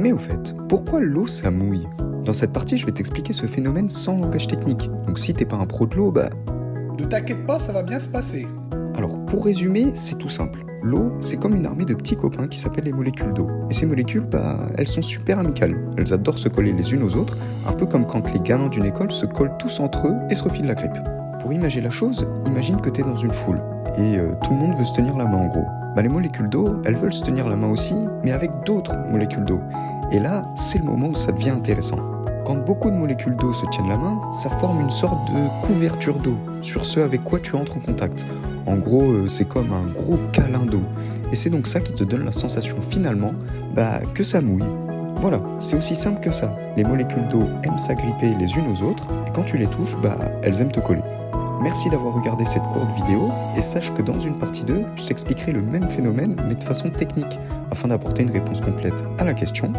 Mais au fait, pourquoi l'eau ça mouille? Dans cette partie, je vais t'expliquer ce phénomène sans langage technique. Donc si t'es pas un pro de l'eau, Ne t'inquiète pas, ça va bien se passer. Alors pour résumer, c'est tout simple. L'eau, c'est comme une armée de petits copains qui s'appellent les molécules d'eau. Et ces molécules, elles sont super amicales. Elles adorent se coller les unes aux autres, un peu comme quand les gamins d'une école se collent tous entre eux et se refilent la grippe. Pour imaginer la chose, imagine que t'es dans une foule et tout le monde veut se tenir la main en gros. Les molécules d'eau, elles veulent se tenir la main aussi, mais avec d'autres molécules d'eau. Et là, c'est le moment où ça devient intéressant. Quand beaucoup de molécules d'eau se tiennent la main, ça forme une sorte de couverture d'eau sur ce avec quoi tu entres en contact. En gros, c'est comme un gros câlin d'eau. Et c'est donc ça qui te donne la sensation finalement que ça mouille. Voilà, c'est aussi simple que ça. Les molécules d'eau aiment s'agripper les unes aux autres, et quand tu les touches, elles aiment te coller. Merci d'avoir regardé cette courte vidéo, et sache que dans une partie 2, je t'expliquerai le même phénomène, mais de façon technique, afin d'apporter une réponse complète à la question.